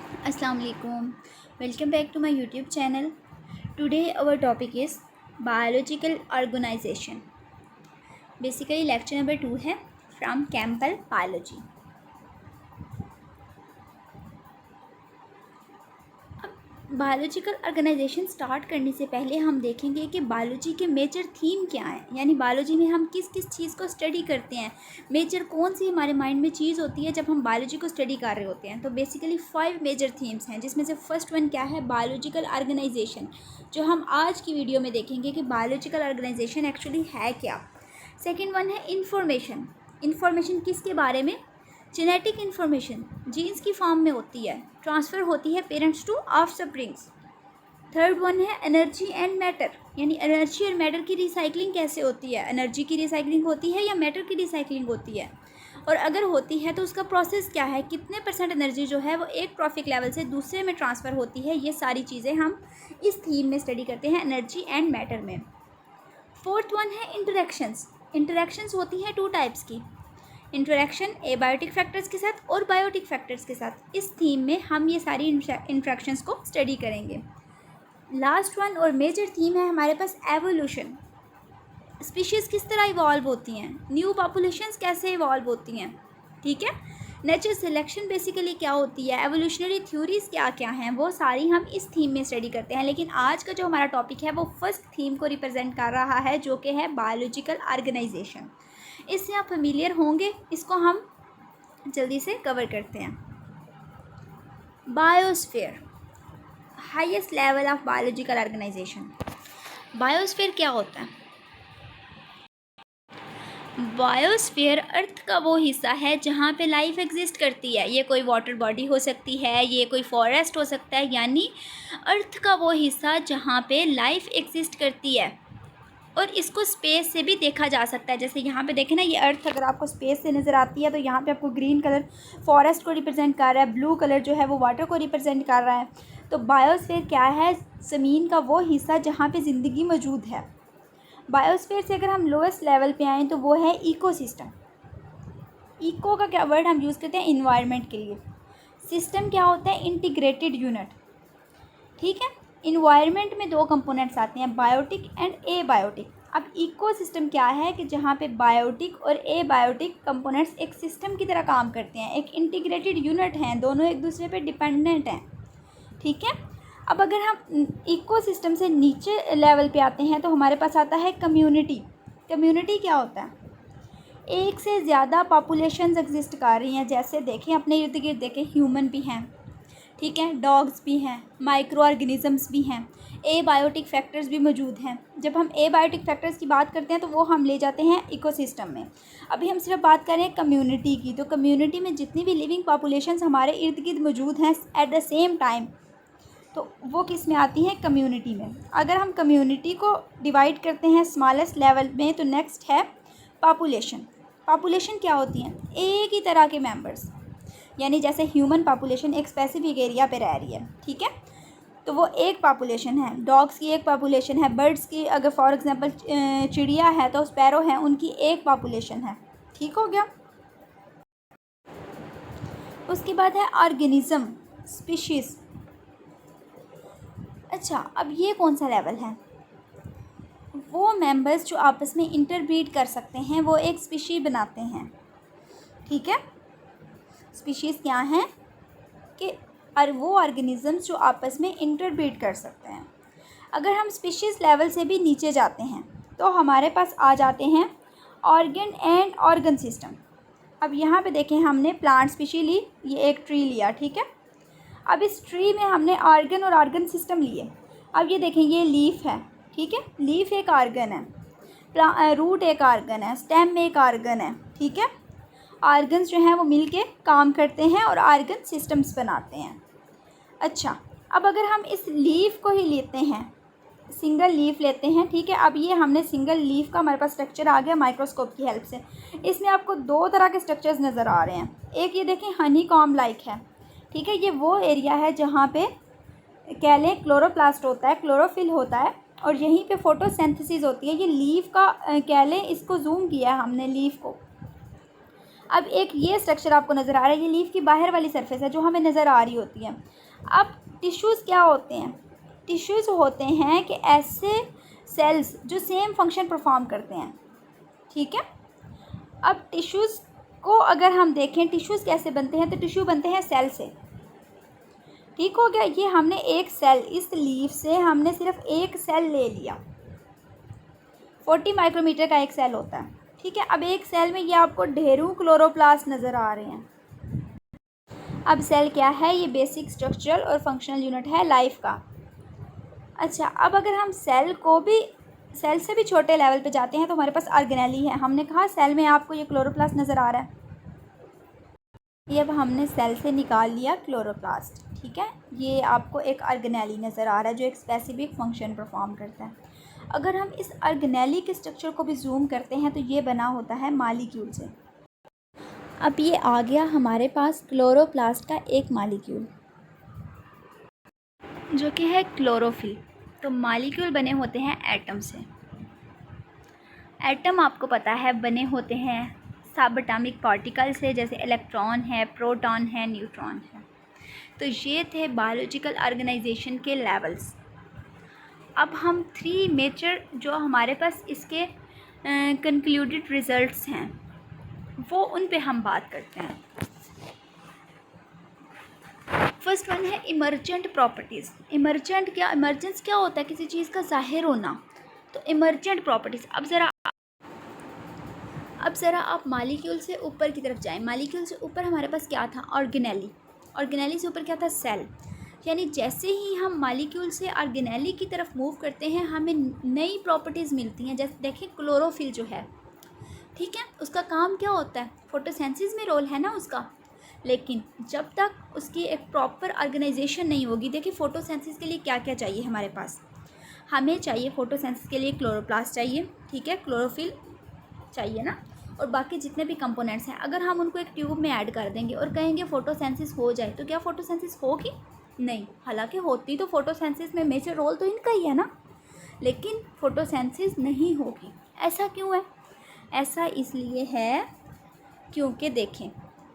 Assalamu alaikum. Welcome back to my YouTube channel. Today our topic is biological organization. Basically lecture number 2 है from Campbell Biology. Biological organisation start करने से पहले हम देखेंगे कि biology के मेजर थीम क्या हैं, यानी बायोलॉजी में हम किस किस चीज़ को स्टडी करते हैं, मेजर कौन सी हमारे माइंड में चीज़ होती है जब हम बायोलॉजी को स्टडी कर रहे होते हैं। तो बेसिकली 5 मेजर थीम्स हैं, जिसमें से फर्स्ट वन क्या है, बायोलॉजिकल ऑर्गेनाइजेशन, जो हम आज की वीडियो में देखेंगे कि बायोलॉजिकल ऑर्गेनाइजेशन एक्चुअली है क्या। सेकेंड वन है इंफॉर्मेशन। इंफॉर्मेशन किसके बारे में, जेनेटिक इन्फॉर्मेशन जीन्स की फॉर्म में होती है, ट्रांसफ़र होती है parents to offsprings. Third one है एनर्जी एंड मैटर, यानी एनर्जी और मैटर की रिसाइकलिंग कैसे होती है, एनर्जी की रिसाइकलिंग होती है या मैटर की रिसाइकलिंग होती है, और अगर होती है तो उसका प्रोसेस क्या है, कितने % एनर्जी जो है वो एक ट्रॉफिक लेवल से दूसरे में ट्रांसफ़र होती है। ये सारी चीज़ें हम इस थीम में स्टडी करते हैं, एनर्जी एंड मैटर में। फोर्थ वन है इंटरेक्शंस। इंटरेक्शंस होती हैं 2 टाइप्स की, इंटरेक्शन एबायोटिक फैक्टर्स के साथ और बायोटिक फैक्टर्स के साथ। इस थीम में हम ये सारी इंटरेक्शंस को स्टडी करेंगे। लास्ट वन और मेजर थीम है हमारे पास एवोल्यूशन। स्पीशीज़ किस तरह इवॉल्व होती हैं, न्यू पॉपुलेशंस कैसे इवॉल्व होती हैं, ठीक है। नेचर सिलेक्शन बेसिकली क्या होती है, एवोल्यूशनरी थ्योरीज क्या क्या हैं, वो सारी हम इस थीम में स्टडी करते हैं। लेकिन आज का जो हमारा टॉपिक है वो फर्स्ट थीम को रिप्रेजेंट कर रहा है, जो कि है बायोलॉजिकल ऑर्गेनाइजेशन। इससे आप फेमिलियर होंगे, इसको हम जल्दी से कवर करते हैं। Biosphere, highest level of biological organisation. Biosphere क्या होता है, बायोस्फीयर अर्थ का वो हिस्सा है जहाँ पे लाइफ एग्जिस्ट करती है। ये कोई वाटर बॉडी हो सकती है, ये कोई फॉरेस्ट हो सकता है, यानी अर्थ का वो हिस्सा जहाँ पे लाइफ एग्जिस्ट करती है। और इसको स्पेस से भी देखा जा सकता है, जैसे यहाँ पे देखें ना, ये अर्थ अगर आपको स्पेस से नज़र आती है तो यहाँ पे आपको ग्रीन कलर फॉरेस्ट को रिप्रेजेंट कर रहा है, ब्लू कलर जो है वो वाटर को रिप्रेजेंट कर रहा है। तो बायोस्फीयर क्या है, ज़मीन का वो हिस्सा जहाँ पे ज़िंदगी मौजूद है। बायोस्फीयर से अगर हम लोएस्ट लेवल पे आएँ तो वो है इकोसिस्टम। इको का क्या वर्ड हम यूज़ करते हैं इन्वायरमेंट के लिए। सिस्टम क्या होता है, इंटीग्रेटेड यूनिट, ठीक है। इन्वायरमेंट में 2 कंपोनेंट्स आते हैं, बायोटिक एंड ए बायोटिक। अब इकोसिस्टम क्या है कि जहाँ पे बायोटिक और ए बायोटिक कंपोनेंट्स एक सिस्टम की तरह काम करते हैं, एक इंटीग्रेटेड यूनिट हैं, दोनों एक दूसरे पे डिपेंडेंट हैं, ठीक है। अब अगर हम इकोसिस्टम से नीचे लेवल पे आते हैं तो हमारे पास आता है कम्युनिटी। कम्युनिटी क्या होता है, एक से ज़्यादा पॉपुलेशंस एग्जिस्ट कर रही हैं, जैसे देखें अपने इर्द गिर्द देखें, ह्यूमन भी हैं, ठीक है, डॉग्स भी हैं, माइक्रो ऑर्गेनिज़म्स भी हैं, ए बायोटिक फैक्टर्स भी मौजूद हैं। जब हम ए बायोटिक फैक्टर्स की बात करते हैं तो वो हम ले जाते हैं इकोसिस्टम में। अभी हम सिर्फ बात करें कम्युनिटी की, तो कम्युनिटी में जितनी भी लिविंग पॉपुलेशंस हमारे इर्द गिर्द मौजूद हैं एट द सेम टाइम, तो वो किस में आती हैं, कम्युनिटी में। अगर हम कम्युनिटी को डिवाइड करते हैं स्मॉलेस्ट लेवल में तो नेक्स्ट है पॉपुलेशन। पॉपुलेशन क्या होती हैं, एक ही तरह के मेंबर्स, यानी जैसे ह्यूमन पॉपुलेशन एक स्पेसिफिक एरिया पे रह रही है, ठीक है, तो वो एक पॉपुलेशन है। डॉग्स की एक पॉपुलेशन है, बर्ड्स की अगर फॉर एग्जांपल चिड़िया है तो स्पैरो है, उनकी एक पॉपुलेशन है, ठीक हो गया। उसके बाद है ऑर्गेनिज्म, स्पीशीज़। अच्छा, अब ये कौन सा लेवल है, वो मेंबर्स जो आपस में इंटरब्रीड कर सकते हैं वो एक स्पीशी बनाते हैं, ठीक है। स्पीशीज़ क्या हैं कि और वो ऑर्गेनिज़म्स जो आपस में इंटरब्रीड कर सकते हैं। अगर हम स्पीशीज़ लेवल से भी नीचे जाते हैं तो हमारे पास आ जाते हैं ऑर्गन एंड ऑर्गन सिस्टम। अब यहाँ पे देखें, हमने प्लांट स्पीशी ली, ये एक ट्री लिया, ठीक है। अब इस ट्री में हमने ऑर्गन और ऑर्गन सिस्टम लिए। अब ये देखें, ये लीफ है, ठीक है, लीफ एक ऑर्गन है, रूट एक ऑर्गन है, स्टेम में एक ऑर्गन है, ठीक है। ऑर्गन्स जो हैं वो मिल के काम करते हैं और ऑर्गन सिस्टम्स बनाते हैं। अच्छा, अब अगर हम इस लीफ को ही लेते हैं, सिंगल लीफ लेते हैं, ठीक है। अब ये हमने सिंगल लीफ का हमारे पास स्ट्रक्चर आ गया माइक्रोस्कोप की हेल्प से। इसमें आपको 2 तरह के स्ट्रक्चर्स नज़र आ रहे हैं। एक ये देखें हनी कॉम लाइक है, ठीक है, ये वो एरिया है जहाँ पे कह लें क्लोरोप्लास्ट होता है, क्लोरोफिल होता है, और यहीं पे फोटोसिंथेसिस होती है। ये लीफ का कह लें, इसको जूम किया है हमने लीफ को। अब एक ये स्ट्रक्चर आपको नज़र आ रहा है, ये लीफ की बाहर वाली सरफेस है जो हमें नज़र आ रही होती है। अब टिश्यूज़ क्या होते हैं? टिश्यूज़ होते हैं कि ऐसे सेल्स जो सेम फंक्शन परफॉर्म करते हैं, ठीक है। अब टिश्यूज़ को अगर हम देखें, टिश्यूज़ कैसे बनते हैं, तो टिश्यू बनते हैं सेल से, ठीक हो गया। ये हमने एक सेल, इस लीफ से हमने सिर्फ एक सेल ले लिया, 40 माइक्रोमीटर का एक सेल होता है, ठीक है। अब एक सेल में ये आपको ढेरों क्लोरोप्लास्ट नज़र आ रहे हैं। अब सेल क्या है? ये बेसिक स्ट्रक्चरल और फंक्शनल यूनिट है लाइफ का। अच्छा, अब अगर हम सेल से भी छोटे लेवल पे जाते हैं तो हमारे पास ऑर्गेनेली है। हमने कहा सेल में आपको ये क्लोरोप्लास्ट नज़र आ रहा है, ये अब हमने सेल से निकाल लिया क्लोरोप्लास्ट, ठीक है। ये आपको एक ऑर्गेनेली नज़र आ रहा है जो एक स्पेसिफिक फंक्शन परफॉर्म करता है। अगर हम इस ऑर्गेनेली के स्ट्रक्चर को भी जूम करते हैं तो ये बना होता है मॉलिक्यूल से। अब ये आ गया हमारे पास क्लोरोप्लास्ट का एक मॉलिक्यूल जो कि है क्लोरोफिल। तो मॉलिक्यूल बने होते हैं एटम से। एटम आपको पता है बने होते हैं सब एटॉमिक पार्टिकल से, जैसे इलेक्ट्रॉन है, प्रोटॉन है, न्यूट्रॉन है। तो ये थे बायोलॉजिकल ऑर्गेनाइजेशन के लेवल्स। अब हम 3 मेजर जो हमारे पास इसके कंक्लूडेड रिजल्ट्स हैं वो उन पे हम बात करते हैं। फर्स्ट वन है इमर्जेंट प्रॉपर्टीज़। इमर्जेंस क्या होता है? किसी चीज़ का ज़ाहिर होना। तो इमर्जेंट प्रॉपर्टीज़। अब ज़रा आप मॉलिक्यूल से ऊपर की तरफ जाएं। मॉलिक्यूल से ऊपर हमारे पास क्या था? ऑर्गेनेली। ऑर्गेनेली से ऊपर क्या था? सेल। यानी जैसे ही हम मॉलिक्यूल से ऑर्गेनेली की तरफ मूव करते हैं हमें नई प्रॉपर्टीज़ मिलती हैं। जैसे देखें क्लोरोफिल जो है, ठीक है, उसका काम क्या होता है? फोटोसिंथेसिस में रोल है ना उसका। लेकिन जब तक उसकी एक प्रॉपर ऑर्गेनाइजेशन नहीं होगी, देखिए फोटोसिंथेसिस के लिए क्या क्या चाहिए हमारे पास। हमें चाहिए फोटोसिंथेसिस के लिए क्लोरोप्लास्ट चाहिए, ठीक है, क्लोरोफिल चाहिए ना, और बाकी जितने भी कंपोनेंट्स हैं अगर हम उनको एक ट्यूब में ऐड कर देंगे और कहेंगे फोटोसिंथेसिस हो जाए, तो क्या फोटोसिंथेसिस होगी? नहीं। हालांकि होती तो फोटोसिंथेसिस में मेजर रोल तो इनका ही है ना, लेकिन फोटोसिंथेसिस नहीं होगी। ऐसा क्यों है? ऐसा इसलिए है क्योंकि देखें,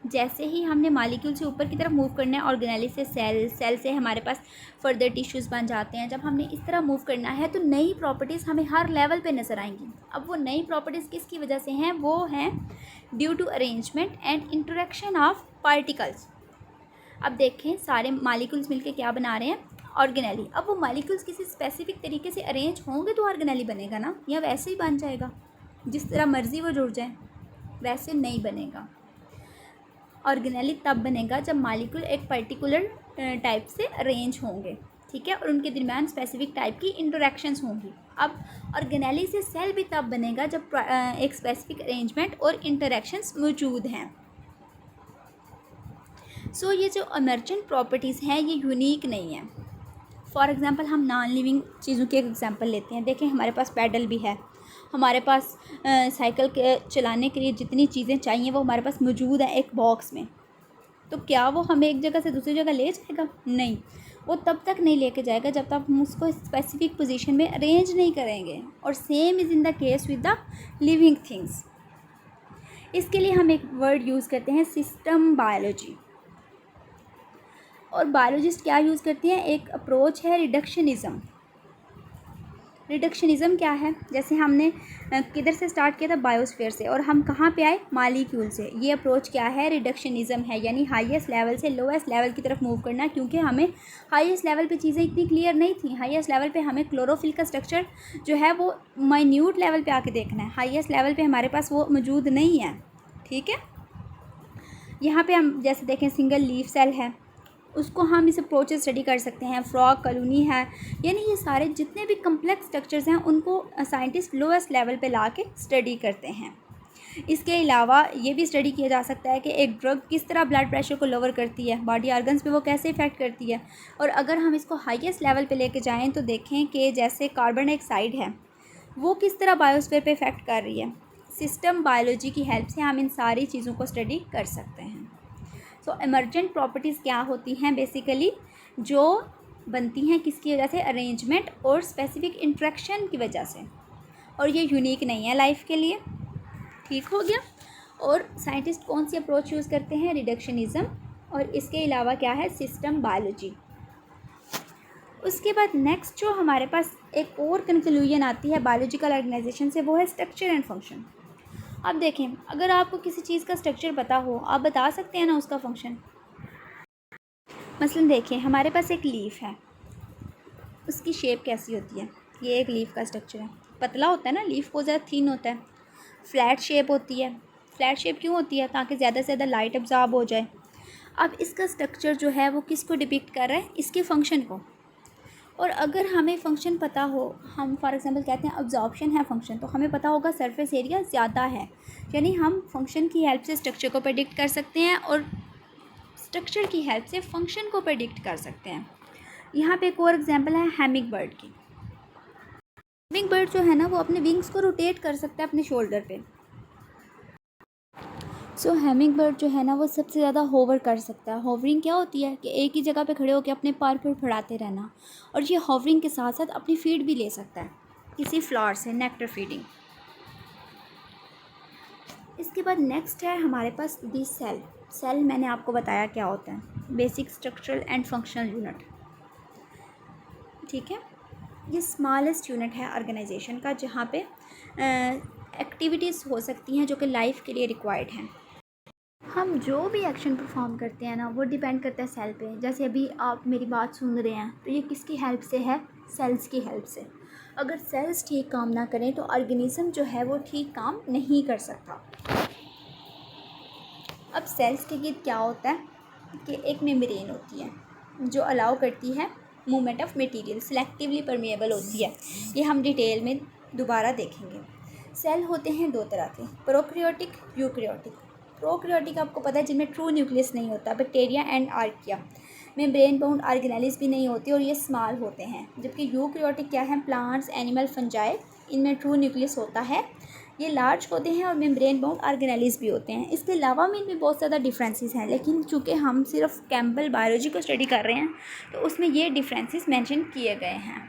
जैसे ही हमने मॉलिक्यूल से ऊपर की तरफ मूव करना है, ऑर्गेनेली से सेल से हमारे पास फर्दर टिश्यूज़ बन जाते हैं। जब हमने इस तरह मूव करना है तो नई प्रॉपर्टीज़ हमें हर लेवल पे नज़र आएंगी। अब वो नई प्रॉपर्टीज़ किसकी वजह से हैं? वो हैं due to arrangement and interaction of particles. अब देखें, सारे मॉलिक्यूल्स मिलके क्या बना रहे हैं? ऑर्गेनेली। अब वो मॉलिक्यूल्स किसी स्पेसिफिक तरीके से अरेंज होंगे तो ऑर्गेनेली बनेगा ना, या वैसे ही बन जाएगा जिस तरह मर्ज़ी वो जुड़ जाए? वैसे नहीं बनेगा। ऑर्गेनेली तब बनेगा जब मॉलिक्यूल एक पर्टिकुलर टाइप से अरेंज होंगे, ठीक है, और उनके दरमियान स्पेसिफिक टाइप की इंटरेक्शंस होंगी। अब ऑर्गेनेली से सेल भी तब बनेगा जब एक स्पेसिफिक अरेंजमेंट और इंटरेक्शंस मौजूद हैं। सो ये जो इमर्जेंट प्रॉपर्टीज़ हैं ये यूनिक नहीं है। फॉर एग्ज़ाम्पल हम नॉन लिविंग चीज़ों की एक एग्जांपल लेते हैं। देखें, हमारे पास पैडल भी है, हमारे पास साइकिल के चलाने के लिए जितनी चीज़ें चाहिए वो हमारे पास मौजूद है एक बॉक्स में। तो क्या वो हमें एक जगह से दूसरी जगह ले जाएगा? नहीं, वो तब तक नहीं लेके जाएगा जब तक हम उसको स्पेसिफिक पोजीशन में अरेंज नहीं करेंगे। और same is in the case with the living things. इसके लिए हम एक वर्ड यूज़ करते हैं, सिस्टम बायोलॉजी। और बायोलॉजिस्ट क्या यूज़ करते हैं? एक अप्रोच है रिडक्शनिज़म। रिडक्शनिज़म क्या है? जैसे हमने किधर से स्टार्ट किया था? बायोस्फीयर से, और हम कहाँ पे आए? मॉलिक्यूल से। ये अप्रोच क्या है? रिडक्शनिज़म है, यानी हाईएस्ट लेवल से लोएस्ट लेवल की तरफ मूव करना। क्योंकि हमें हाईएस्ट लेवल पे चीज़ें इतनी क्लियर नहीं थी। हाईएस्ट लेवल पे हमें क्लोरोफिल का स्ट्रक्चर जो है वो माइन्यूट लेवल पे आके देखना है। हाईएस्ट लेवल पे हमारे पास वो मौजूद नहीं है, ठीक है। यहाँ पे हम जैसे देखें, सिंगल लीफ सेल है, उसको हम इस अप्रोच से स्टडी कर सकते हैं। फ्रॉग कॉलोनी है, यानी ये सारे जितने भी कम्प्लेक्स स्ट्रक्चर्स हैं उनको साइंटिस्ट लोएस्ट लेवल पे ला के स्टडी करते हैं। इसके अलावा ये भी स्टडी किया जा सकता है कि एक ड्रग किस तरह ब्लड प्रेशर को लोअर करती है, बॉडी ऑर्गन्स पे वो कैसे इफ़ेक्ट करती है। और अगर हम इसको हाईएस्ट लेवल पे लेके जाएँ तो देखें कि जैसे कार्बन डाइऑक्साइड है वो किस तरह बायोस्फीयर पे इफ़ेक्ट कर रही है। सिस्टम बायोलॉजी की हेल्प से हम इन सारी चीज़ों को स्टडी कर सकते हैं। सो इमर्जेंट प्रॉपर्टीज़ क्या होती हैं? बेसिकली जो बनती हैं किसकी वजह से? अरेंजमेंट और स्पेसिफिक इंट्रैक्शन की वजह से। और ये यूनिक नहीं है लाइफ के लिए, ठीक हो गया। और साइंटिस्ट कौन सी अप्रोच यूज़ करते हैं? रिडक्शनिज़म। और इसके अलावा क्या है? System biology. उसके बाद नेक्स्ट जो हमारे पास एक और कंक्लूजन आती है बायोलॉजिकल ऑर्गेनाइजेशन से, वो है स्ट्रक्चर एंड फंक्शन। अब देखें, अगर आपको किसी चीज़ का स्ट्रक्चर पता हो, आप बता सकते हैं ना उसका फंक्शन। मसलन देखें, हमारे पास एक लीफ है, उसकी शेप कैसी होती है? ये एक लीफ का स्ट्रक्चर है, पतला होता है ना, लीफ बहुत ज़्यादा थिन होता है, फ्लैट शेप होती है। फ्लैट शेप क्यों होती है? ताकि ज़्यादा से ज़्यादा लाइट अब्जॉर्ब हो जाए। अब इसका स्ट्रक्चर जो है वो किसको डिपिक्ट कर रहा है? इसके फंक्शन को। और अगर हमें फंक्शन पता हो, हम फॉर एग्जांपल कहते हैं अब्जॉर्प्शन है फंक्शन, तो हमें पता होगा सरफेस एरिया ज़्यादा है, यानी हम फंक्शन की हेल्प से स्ट्रक्चर को प्रेडिक्ट कर सकते हैं और स्ट्रक्चर की हेल्प से फंक्शन को प्रेडिक्ट कर सकते हैं। यहाँ पे एक और एग्जांपल है हैमिंग बर्ड की। हैमिंग बर्ड जो है ना, वो अपने विंग्स को रोटेट कर सकता है अपने शोल्डर पे। सो हैमिंग बर्ड जो है ना, वो सबसे ज़्यादा होवर कर सकता है। होवरिंग क्या होती है? कि एक ही जगह पे खड़े होकर अपने पर फड़फड़ाते रहना। और ये होवरिंग के साथ साथ अपनी फीड भी ले सकता है किसी फ्लावर से, नेक्टर फीडिंग। इसके बाद नेक्स्ट है हमारे पास दी सेल। सेल मैंने आपको बताया क्या होता है, basic structural and functional unit. ठीक है, ये स्मॉलेस्ट यूनिट है ऑर्गेनाइजेशन का, जहाँ पे एक्टिविटीज़ हो सकती हैं जो कि लाइफ के लिए रिक्वायर्ड हैं। हम जो भी एक्शन परफॉर्म करते हैं ना, वो डिपेंड करता है सेल पे। जैसे अभी आप मेरी बात सुन रहे हैं, तो ये किसकी हेल्प से है? सेल्स की हेल्प से। अगर सेल्स ठीक काम ना करें तो ऑर्गेनिज्म जो है वो ठीक काम नहीं कर सकता। अब सेल्स के गिर्द क्या होता है कि एक मेम्ब्रेन होती है जो अलाउ करती है movement of material, selectively permeable होती है। ये हम डिटेल में दोबारा देखेंगे। सेल होते हैं दो तरह के, प्रोकैरियोटिक, यूकैरियोटिक। प्रोकैरियोटिक आपको पता है जिनमें ट्रू न्यूक्लियस नहीं होता, bacteria and archaea. Membrane bound organelles भी नहीं होती और ये स्मॉल होते हैं। जबकि यूकैरियोटिक क्या है? प्लांट्स, एनिमल, फंजाई, इनमें ट्रू न्यूक्लियस होता है, ये लार्ज होते हैं और मेम्ब्रेन बाउंड ऑर्गेनेल्स भी होते हैं। इसके अलावा में भी बहुत ज़्यादा डिफरेंसेस हैं, लेकिन चूँकि हम सिर्फ केमिकल बायोलॉजी को स्टडी कर रहे हैं तो उसमें ये डिफरेंसेस मेंशन किए गए हैं।